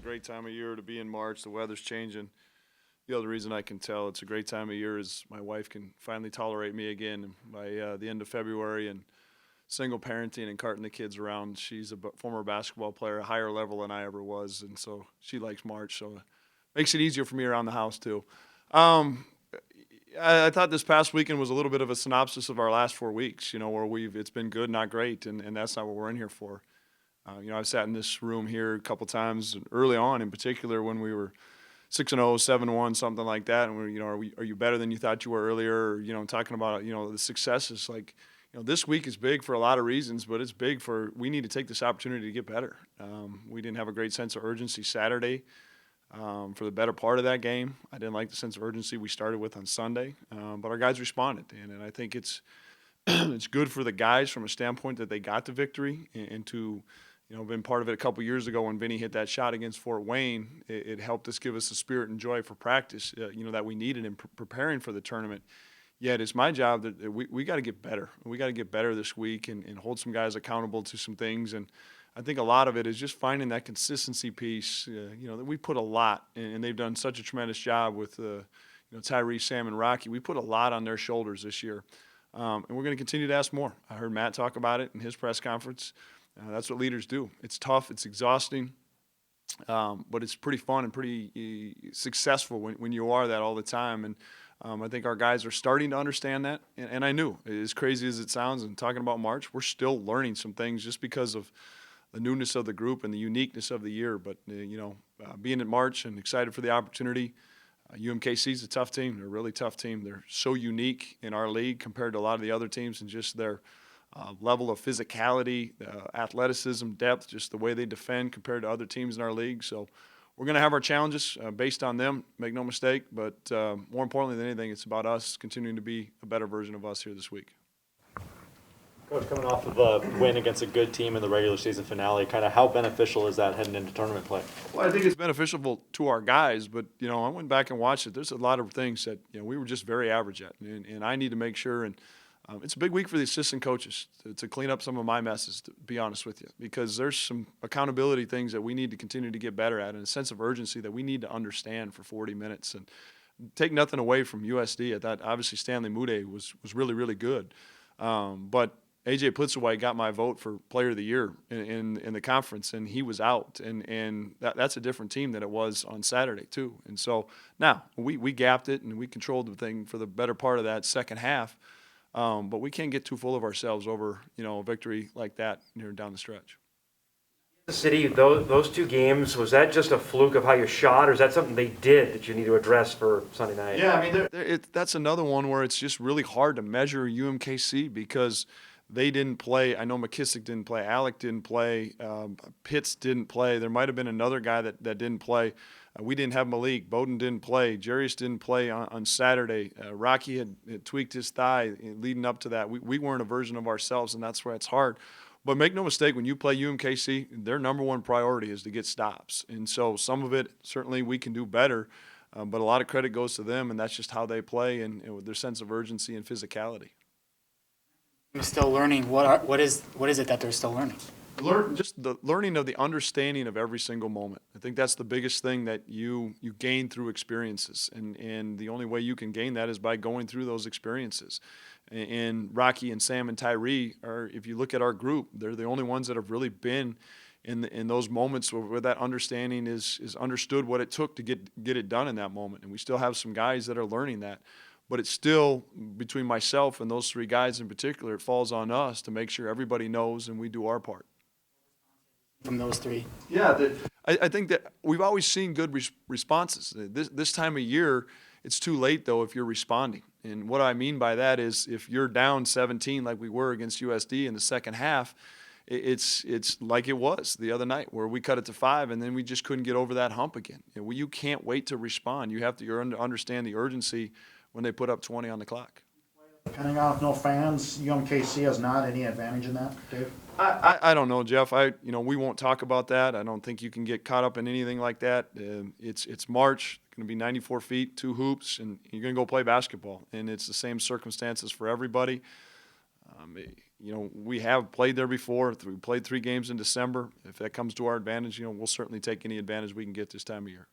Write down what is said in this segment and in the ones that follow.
a great time of year to be in March. The weather's changing. The other reason I can tell it's a great time of year is my wife can finally tolerate me again by the end of February, and single parenting and carting the kids around. She's a former basketball player, a higher level than I ever was, and so she likes March, so it makes it easier for me around the house too. I thought this past weekend was a little bit of a synopsis of our last 4 weeks, where it's been good, not great, and that's not what we're in here for. I've sat in this room here a couple times early on, in particular when we were 6-0, 7-1, something like that, and are you better than you thought you were earlier? Or, talking about the successes. Like, this week is big for a lot of reasons, but it's big for we need to take this opportunity to get better. We didn't have a great sense of urgency Saturday for the better part of that game. I didn't like the sense of urgency we started with on Sunday, but our guys responded, and I think it's it's good for the guys from a standpoint that they got the victory, and to been part of it a couple years ago when Vinny hit that shot against Fort Wayne. It helped us give us the spirit and joy for practice, that we needed in preparing for the tournament. Yet it's my job that we got to get better. We got to get better this week and hold some guys accountable to some things. And I think a lot of it is just finding that consistency piece. That we put a lot, and they've done such a tremendous job with Tyree, Sam, and Rocky. We put a lot on their shoulders this year, and we're going to continue to ask more. I heard Matt talk about it in his press conference. That's what leaders do. It's tough. It's exhausting. But it's pretty fun and pretty successful when you are that all the time. And I think our guys are starting to understand that. And I knew, as crazy as it sounds, and talking about March, we're still learning some things just because of the newness of the group and the uniqueness of the year. But, being in March and excited for the opportunity. UMKC is a tough team. They're a really tough team. They're so unique in our league compared to a lot of the other teams, and just their level of physicality, athleticism, depth, just the way they defend compared to other teams in our league. So we're going to have our challenges based on them, make no mistake. But more importantly than anything, it's about us continuing to be a better version of us here this week. Coach, coming off of a win against a good team in the regular season finale, kind of how beneficial is that heading into tournament play? Well, I think it's beneficial to our guys, but, I went back and watched it. There's a lot of things that, we were just very average at, and I need to make sure, and it's a big week for the assistant coaches to clean up some of my messes, to be honest with you, because there's some accountability things that we need to continue to get better at, and a sense of urgency that we need to understand for 40 minutes. And take nothing away from USD. I thought obviously Stanley Mude was really, really good. But A.J. Plitzaway got my vote for Player of the Year in the conference, and he was out. And that's a different team than it was on Saturday too. And so now we gapped it, and we controlled the thing for the better part of that second half. But we can't get too full of ourselves over, a victory like that down the stretch. The city, those two games, was that just a fluke of how you shot, or is that something they did that you need to address for Sunday night? Yeah, I mean, that's another one where it's just really hard to measure UMKC because they didn't play. I know McKissick didn't play. Alec didn't play. Pitts didn't play. There might have been another guy that didn't play. We didn't have Malik. Bowden didn't play. Jarius didn't play on Saturday. Rocky had tweaked his thigh leading up to that. We weren't a version of ourselves, and that's why it's hard. But make no mistake, when you play UMKC, their number one priority is to get stops. And so some of it, certainly we can do better, but a lot of credit goes to them, and that's just how they play and with their sense of urgency and physicality. You're still learning. What is it that they're still learning? Just the learning of the understanding of every single moment. I think that's the biggest thing that you gain through experiences, and the only way you can gain that is by going through those experiences. And Rocky and Sam and Tyree are, if you look at our group, they're the only ones that have really been in those moments where that understanding is understood what it took to get it done in that moment. And we still have some guys that are learning that. But it's still, between myself and those three guys in particular, it falls on us to make sure everybody knows and we do our part. From those three? Yeah, I think that we've always seen good responses. This time of year, it's too late, though, if you're responding. And what I mean by that is if you're down 17 like we were against USD in the second half, it's like it was the other night where we cut it to 5 and then we just couldn't get over that hump again. You can't wait to respond. You have to understand the urgency when they put up 20 on the clock. Depending on if no fans, UMKC has not any advantage in that, Dave? I don't know, Jeff. We won't talk about that. I don't think you can get caught up in anything like that. It's March. It's going to be 94 feet, 2 hoops, and you're going to go play basketball. And it's the same circumstances for everybody. we have played there before. We played 3 games in December. If that comes to our advantage, we'll certainly take any advantage we can get this time of year.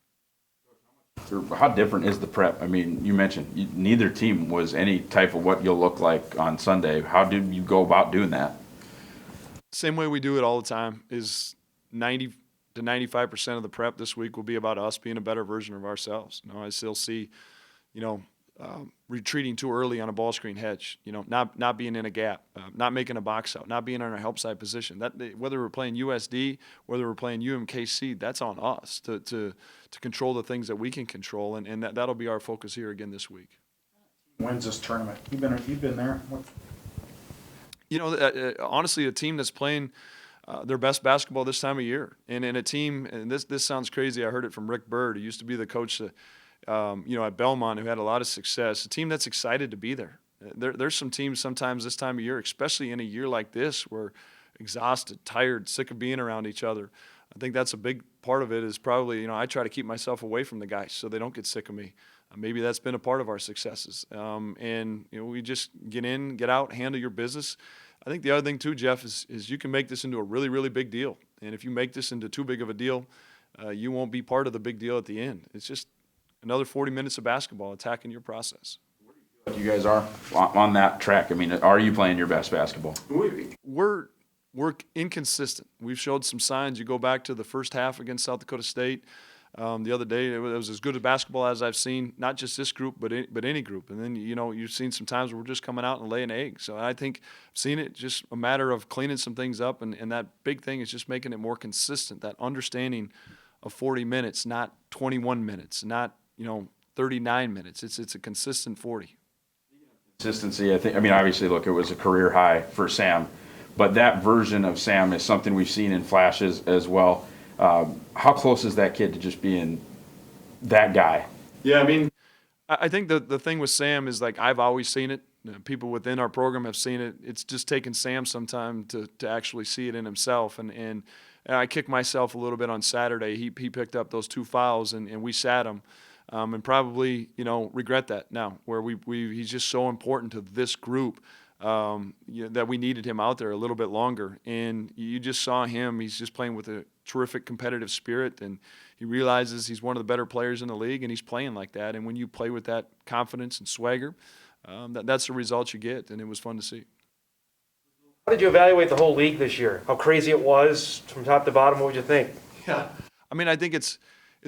How different is the prep? I mean, you mentioned neither team was any type of what you'll look like on Sunday. How did you go about doing that? Same way we do it all the time is 90 to 95% of the prep this week will be about us being a better version of ourselves. I still see, retreating too early on a ball screen hedge, not being in a gap, not making a box out, not being on a help side position. Whether we're playing USD, whether we're playing UMKC, that's on us to control the things that we can control, and that'll be our focus here again this week. Wins this tournament? You've been there. What? Honestly, a team that's playing their best basketball this time of year, and a team, and this sounds crazy. I heard it from Rick Bird, who used to be the coach at Belmont, who had a lot of success. A team that's excited to be there. There's some teams sometimes this time of year, especially in a year like this, we're exhausted, tired, sick of being around each other. I think that's a big part of it is probably, I try to keep myself away from the guys so they don't get sick of me. Maybe that's been a part of our successes. We just get in, get out, handle your business. I think the other thing too, Jeff, is you can make this into a really, really big deal. And if you make this into too big of a deal, you won't be part of the big deal at the end. It's just another 40 minutes of basketball attacking your process. You guys are on that track. I mean, are you playing your best basketball? We're inconsistent. We've showed some signs. You go back to the first half against South Dakota State the other day. It was as good a basketball as I've seen, not just this group, but any group. And then, you've seen some times where we're just coming out and laying eggs. So I think I've seen it just a matter of cleaning some things up. And that big thing is just making it more consistent, that understanding of 40 minutes, not 21 minutes, not, 39 minutes. It's a consistent 40. Consistency, obviously, look, it was a career high for Sam, but that version of Sam is something we've seen in flashes as well. How close is that kid to just being that guy? Yeah, I think the thing with Sam is, like, I've always seen it. People within our program have seen it. It's just taken Sam some time to actually see it in himself. And I kicked myself a little bit on Saturday. He picked up those 2 fouls, and we sat him. And probably, regret that now, where he's just so important to this group that we needed him out there a little bit longer. And you just saw him. He's just playing with a terrific competitive spirit, and he realizes he's one of the better players in the league, and he's playing like that. And when you play with that confidence and swagger, that's the result you get, and it was fun to see. How did you evaluate the whole league this year? How crazy it was from top to bottom? What would you think? Yeah. I think it's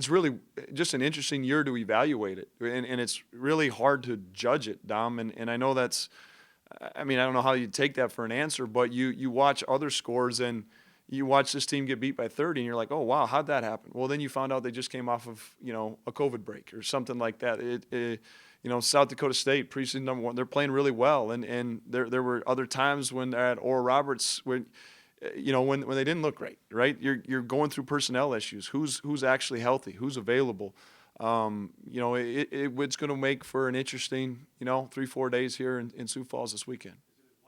really just an interesting year to evaluate it, and it's really hard to judge it, Dom. And I know I don't know how you take that for an answer, but you watch other scores and you watch this team get beat by 30, and you're like, oh wow, how'd that happen? Well, then you found out they just came off of a COVID break or something like that. South Dakota State, preseason number 1, they're playing really well, and there were other times when at Oral Roberts when they didn't look great, right? You're going through personnel issues. Who's actually healthy? Who's available? It's going to make for an interesting, 3-4 days here in Sioux Falls this weekend.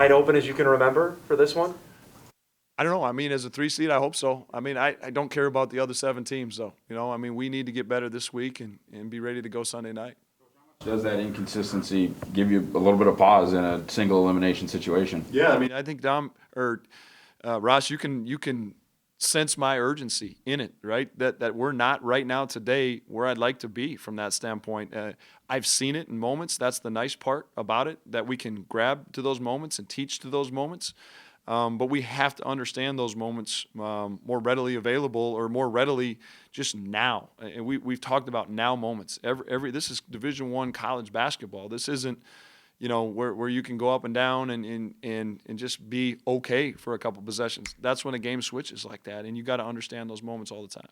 Wide open as you can remember for this one? I don't know. As a 3 seed, I hope so. I don't care about the other 7 teams, though. We need to get better this week and be ready to go Sunday night. Does that inconsistency give you a little bit of pause in a single elimination situation? Yeah, I think Ross, you can sense my urgency in it, right? That we're not right now today where I'd like to be from that standpoint. I've seen it in moments. That's the nice part about it, that we can grab to those moments and teach to those moments. But we have to understand those moments more readily available, or more readily just now. And we've talked about now moments. This is Division I college basketball. This isn't where you can go up and down and just be okay for a couple possessions. That's when a game switches like that, and you got to understand those moments all the time.